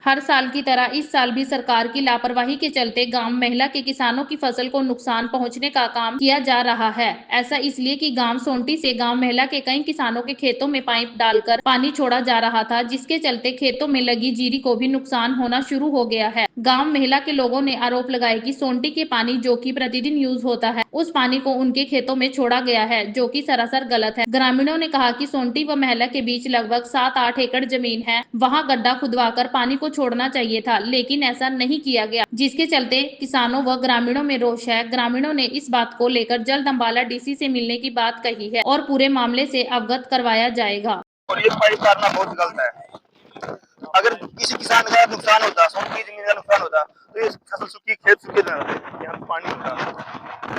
हर साल की तरह इस साल भी सरकार की लापरवाही के चलते गांव महिला के किसानों की फसल को नुकसान पहुंचने का काम किया जा रहा है। ऐसा इसलिए कि गांव सोंटी से गांव महिला के कई किसानों के खेतों में पाइप डालकर पानी छोड़ा जा रहा था, जिसके चलते खेतों में लगी जीरी को भी नुकसान होना शुरू हो गया है। गाँव महिला के लोगों ने आरोप लगाया कि सोंटी के पानी जो कि प्रतिदिन यूज होता है, उस पानी को उनके खेतों में छोड़ा गया है, जो कि सरासर गलत है। ग्रामीणों ने कहा कि सोंटी व महिला के बीच लगभग 7-8 एकड़ जमीन है, वहां गड्ढा खुदवाकर पानी को छोड़ना चाहिए था, लेकिन ऐसा नहीं किया गया, जिसके चलते किसानों व ग्रामीणों में रोष है। ग्रामीणों ने इस बात को लेकर जल्द अम्बाला डीसी से मिलने की बात कही है और पूरे मामले से अवगत करवाया जाएगा। और ये पाइप करना बहुत गलत है। अगर किसी किसान का नुकसान होता, सोंटी जमीन का नुकसान होता, तो ये फसल सूखी, खेत सूखे न होते, यहाँ पानी होता।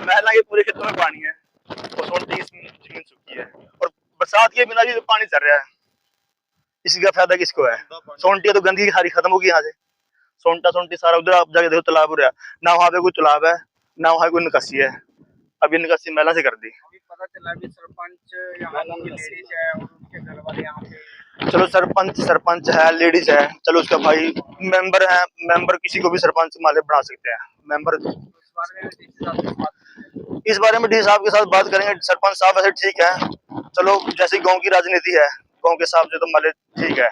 महिला के पूरे खेतों में पानी है और सोंटी की जमीन सूखी है और बरसात के बिना भी पानी चल रहा है। इसी का फायदा किसको है? सोंटी तो गंदगी सारी खत्म होगी यहाँ से। सोंटी सारा उधर आप जाके देखो तालाब हो रहा है, ना वहाँ पे कोई तालाब है, ना वहाँ कोई निकासी है। अभी निकासी महिला से कर दी। अभी पता चला कि सरपंच यहाँ की लेडीज है और उनके घर वाले यहाँ पे। चलो सरपंच है, लेडीज है, चलो उसका भाई मेंबर है, मेंबर किसी को भी सरपंच माले बना सकते हैं मेंबर। इस बारे में डी साहब के साथ बात करेंगे। सरपंच साहब ऐसे ठीक है, चलो जैसे गांव की राजनीति है, गांव के हिसाब से तो माले ठीक है।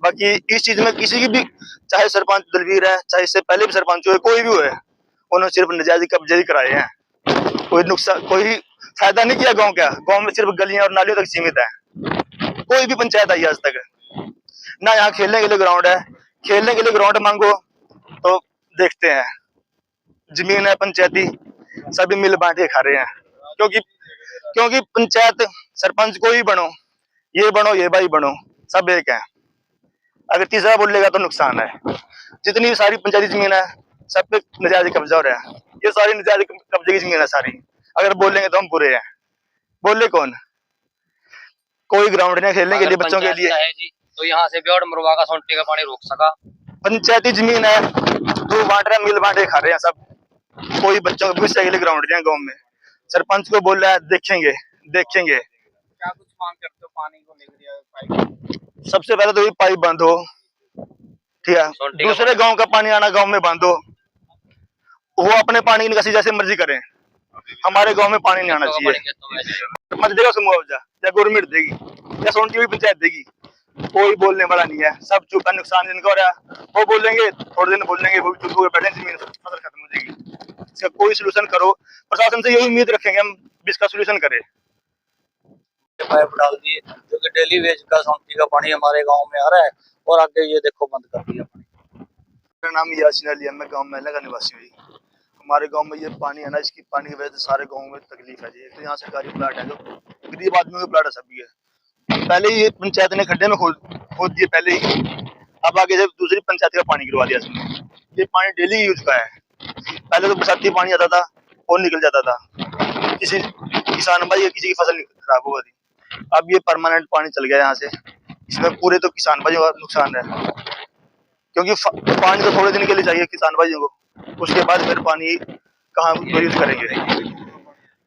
बाकी इस चीज में किसी की भी, चाहे सरपंच दलवीर है, चाहे इससे पहले भी सरपंच हुए, कोई भी हुए, उन्होंने सिर्फ नाजायज कब्जे ही कराए हैं। कोई नुकसान, कोई फायदा नहीं किया गांव का। गांव में सिर्फ गलियां और नालियों तक सीमित है। कोई भी पंचायत आई आज तक ना, यहाँ खेलने के लिए ग्राउंड है। खेलने के लिए ग्राउंड मांगो तो देखते हैं जमीन है पंचायती, सभी मिल बांट के खा रहे हैं। क्योंकि पंचायत, सरपंच कोई बनो, ये भाई बनो, सब एक है। अगर तीसरा बोलेगा तो नुकसान है। जितनी सारी पंचायती जमीन है, सब पे नाजायज कब्जा हो रहा है। ये सारी नाजायज कब्जे की जमीन है सारी। अगर बोलेंगे तो हम बुरे हैं। बोले कौन? कोई ग्राउंड नहीं खेलने के लिए बच्चों के लिए है जी, तो यहाँ से ब्योड़ मुरवा का सोंटी का पानी रोक सका। पंचायती जमीन है, दो बांट रहे, मिल बांटे खा रहे हैं सब। कोई बच्चों के भविष्य के लिए ग्राउंड नहीं है गाँव में। सरपंच को बोल रहा है देखेंगे। क्या कुछ मांग करते हो पानी को लेकर? सबसे पहले तो ये पाइप बंद हो, ठीक है। दूसरे गांव का पानी आना गांव में बंद हो। वो अपने पानी की निकासी जैसे मर्जी करें, हमारे गांव में पानी नहीं आना चाहिए। सरपंच देगा उसको मुआवजा, या गवर्नमेंट देगी, या सोंटी हुई पंचायत देगी। कोई बोलने वाला नहीं है, सब चुप है। नुकसान जिनका हो रहा है वो बोलेंगे, थोड़े दिन बोलेंगे, वो भी चुप होकर बैठे, जमीन फसल खत्म हो जाएगी। इसका कोई सोल्यूशन करो। प्रशासन से यही उम्मीद रखेंगे हम, इसका सोल्यूशन करे। पाइप डाल दिए, जो कि डेली वेज का सोंटी का पानी हमारे गांव में आ रहा है और आगे ये देखो बंद कर दिया पानी। मेरा नाम यासीन अली है, मैं गाँव महिला का निवासी हूँ। हमारे गांव में ये पानी है ना, इसकी पानी की वजह से सारे गांव में तकलीफ है जी। तो यहाँ सरकारी प्लाट है, जो गरीब आदमियों के प्लाट है सभी है। पहले ही पंचायत ने खड्डे में खोद दिए पहले ही। अब आगे जब दूसरी पंचायत का पानी गिरवा दिया इसने। ये पानी डेली यूज का है। पहले तो बरसाती पानी आता था और निकल जाता था, किसी किसान भाई या किसी की फसल खराब हो गई। अब ये परमानेंट पानी चल गया यहाँ से। इसमें पूरे तो किसान भाइयों का नुकसान है, क्योंकि पानी तो थोड़े दिन के लिए चाहिए किसान भाइयों को, उसके बाद फिर पानी कहाँ यूज करेंगे।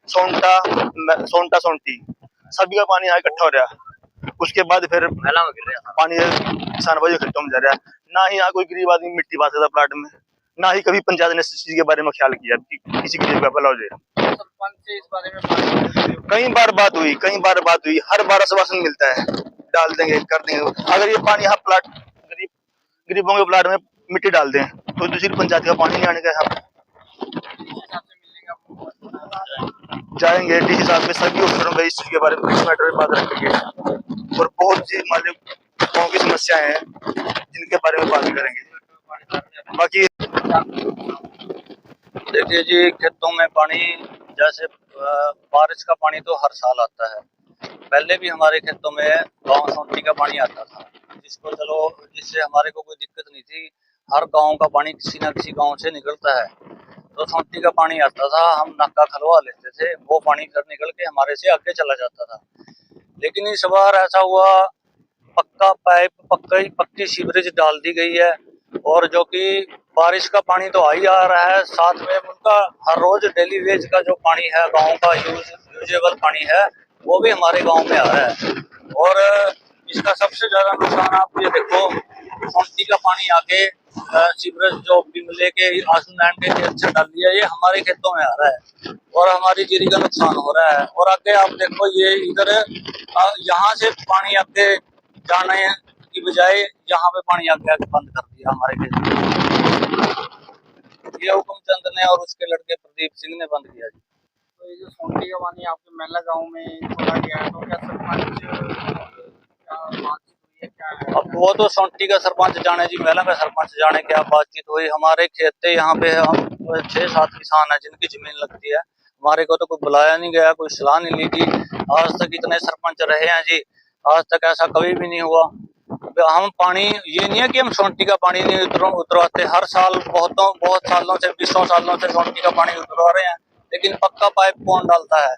सोंटा सोंटी सभी का पानी यहाँ इकट्ठा हो रहा है, उसके बाद फिर पानी किसान भाइयों खेतों में जा रहा है। ना ही यहाँ कोई गरीब आदमी मिट्टी पा सकता प्लाट में, ना ही कभी पंचायत ने इस चीज के बारे में ख्याल किया कि किसी की जीविका भला हो जाए। सरपंच से इस बारे में कई बार बात हुई, हर बार आश्वासन मिलता है डाल देंगे, कर देंगे। अगर ये पानी यहाँ प्लाट गरीबों के प्लाट में मिट्टी डाल दें तो दूसरी पंचायत का पानी नहीं आने का। यहाँ जाएंगे डीसी साहब के सभी अफसरों में इस चीज के बारे में इस मैटर में बात रखेंगे और बहुत सी हमारे गाँव की समस्याएं हैं जिनके बारे में बात करेंगे। बाकी देखिए जी, खेतों में पानी जैसे बारिश का पानी तो हर साल आता है। पहले भी हमारे खेतों में गांव सोंटी का पानी आता था, जिससे हमारे को कोई दिक्कत नहीं थी। हर गांव का पानी किसी न किसी गांव से निकलता है, तो सोंटी का पानी आता था, हम नाका खलवा लेते थे, वो पानी इधर निकल के हमारे से आगे चला जाता था। लेकिन इस बार ऐसा हुआ, पक्का पाइप, पक्की सीवरेज डाल दी गई है और जो कि बारिश का पानी तो आ ही आ रहा है, साथ में उनका हर रोज डेली वेज का जो पानी है, गांव का यूजेबल पानी है, वो भी हमारे गांव में आ रहा है। और इसका सबसे ज्यादा नुकसान आप ये देखो सोंटी का पानी आके सीवरेज जो बिमले के आंसू नैन के खेत से डाल दिया, ये हमारे खेतों में आ रहा है और हमारी जीरी का नुकसान हो रहा है। और आगे आप देखो ये इधर यहाँ से पानी आगे जाने की बजाय यहाँ पे पानी आगे बंद कर दिया हमारे खेत में। ये हुकुमचंद ने और उसके लड़के प्रदीप सिंह ने बंद किया जी। तो ये जो सोंटी का पानी आपके मेला गांव में छोड़ा गया है, तो क्या सरपंच क्या बातचीत हुई है, क्या है? अब वो तो सोंटी का सरपंच जाने जी, मेला का सरपंच जाने क्या बातचीत हुई। हमारे खेत थे यहाँ पे, हम 6-7 किसान है जिनकी जमीन लगती है, हमारे को तो कोई बुलाया नहीं गया, कोई सलाह नहीं ली थी। आज तक इतने सरपंच रहे हैं जी, आज तक ऐसा कभी भी नहीं हुआ। हम पानी, ये नहीं है कि हम सोंटी का पानी नहीं उतरवाते, हर साल बहुत सालों से 20 सालों से सोंटी का पानी उतरवा रहे हैं, लेकिन पक्का पाइप कौन डालता है?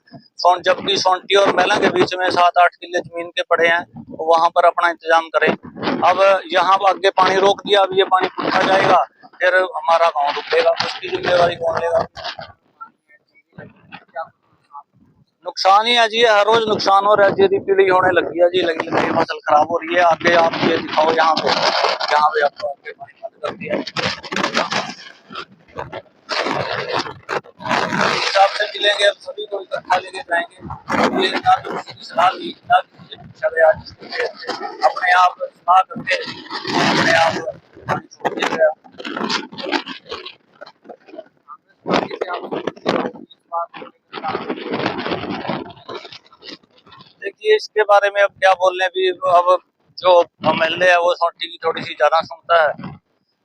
जबकि सोंटी और मेला के बीच में 7-8 किले जमीन के पड़े हैं, तो वहां पर अपना इंतजाम करें। अब यहाँ आगे पानी रोक दिया, अब ये पानी पूछा जाएगा, फिर हमारा गाँव डूबेगा, उसकी जिम्मेवारी कौन लेगा? नुकसान ही है जी, हर रोज नुकसान हो रहा है, जीरी पीली होने लगी है जी, लगी फसल खराब हो रही है। आगे आप ये दिखाओ, यहाँ पे आपको आगे पानी बंद कर दिया हिसाब से मिलेंगे, अब सभी को इकट्ठा लेके जाएंगे। ये ना तो किसी की सलाह ली, ना किसी से पूछा गया, अपने आप सलाह करके अपने आप पानी छोड़ दिया गया। देखिए इसके बारे में अब क्या बोलने भी, अब जो एमएलए है वो सोंटी की थोड़ी सी ज्यादा सुनता है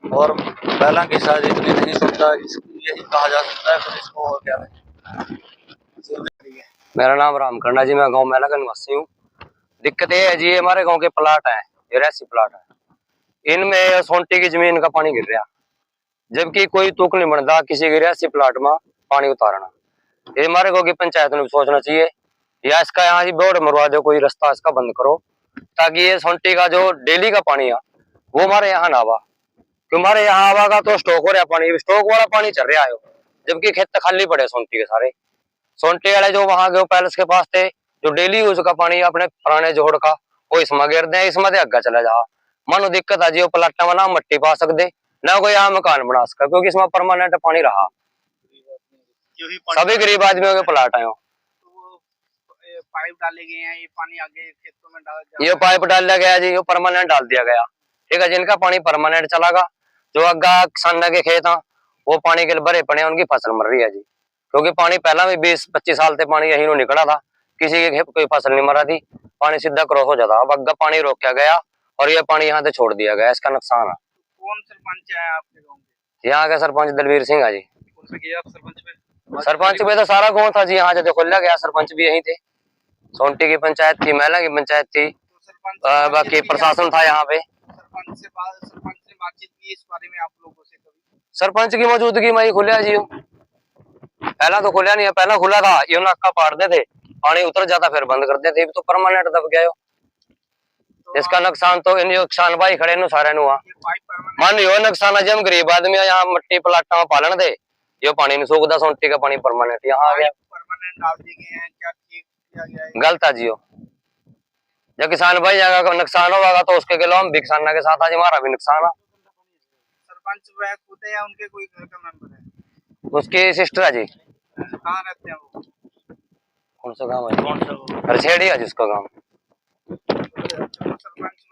और पहला की शायद इतनी नहीं सुनता, यही कहा जा सकता है। फिर इसको और क्या है। मेरा नाम राम करना जी, मैं गांव मेला का निवासी हूँ। दिक्कत ये है जी, ये हमारे गांव के प्लाट है, ये रेसी प्लाट है, इनमें सोंटी की जमीन का पानी गिर रहा, जबकि कोई तुक नहीं बनता किसी के रेसी प्लाट में पानी उतारना। ये हमारे गाँव की पंचायत ने सोचना चाहिए, या इसका यहाँ से बोर्ड मरवा दो, कोई रास्ता इसका बंद करो, ताकि ये सोंटी का जो डेली का पानी है वो हमारे यहाँ ना आवा। क्यों हमारे यहाँ आवागा तो स्टॉक हो रहा पानी, स्टॉक वाला पानी चल रहा है, जबकि खेत खाली पड़े सोंटी के सारे। सोंटी वाले जो वहां के पैलेस के पास थे, जो डेली यूज का पानी अपने पुराने जोड़ का, वो इसमें गिर दे, इसमें अग्गा चला जा। मानो दिक्कत आ जी, प्लाटा में ना मट्टी पा सकते ना कोई यहाँ मकान बना सका, क्योंकि इसमें परमानेंट पानी रहा। सभी गरीब आदमियों के प्लाट है। पाइप डाले गए हैं, ये पानी आगे खेतों में डाला जा, ये पाइप डाला गया जी, ये परमानेंट डाल दिया गया, ठीक है। जिनका पानी परमानेंट चलागा, जो अग्गा किसान के खेत हैं वो पानी के भरे पड़े, उनकी फसल मर रही है जी, क्योंकि पानी पहला भी 20-25 साल से पानी यही निकला था, किसी के खेत कोई फसल नहीं मरा थी, पानी सीधा क्रॉस हो जाता। अब अग्गा पानी रोका गया और ये पानी यहाँ से छोड़ दिया गया, इसका नुकसान है। कौन सरपंच है आपके गाँव के? यहाँ के सरपंच दलवीर सिंह है जी। कौन सा किया आप सरपंच पे? सरपंच पे तो सारा गाँव था जी, यहाँ से खोला गया, सरपंच भी यही थे, सोंटी की पंचायत थी, मेला की पंचायत थी, बाकी प्रशासन था यहाँ पे। सरपंच से बातचीत की इस बारे में आप लोगों से कभी? सरपंच की मौजूदगी में ही खुला जी, पहला तो खुला नहीं है, पहला खुला था, ये नाका पाड़ते थे, पानी उतर जाता फिर बंद कर देते, तो परमानेंट दब गया। इसका नुकसान तो इन नुकसान भाई खड़े नु सारे नु मान यो नुकसान है, जब गरीब आदमी यहाँ मट्टी प्लाटा में पालन दे, ये पानी नहीं सूखता, सोंटी का पानी परमानेंट यहाँ आ गया। परमानेंट डाल दिए गए हैं, क्या ठीक किया गया है? गलत है जियो, जब किसान भाई का नुकसान होगा तो उसके खिलाफ हम भी किसानों के साथ, आज हमारा भी नुकसान है। सरपंच वह खुद है या उनके कोई घर का मेंबर है? उसकी सिस्टर है जी। कहाँ रहते हैं वो? कौन सा गाँव है? रछेड़ी है जिसका गाँव। सरपंच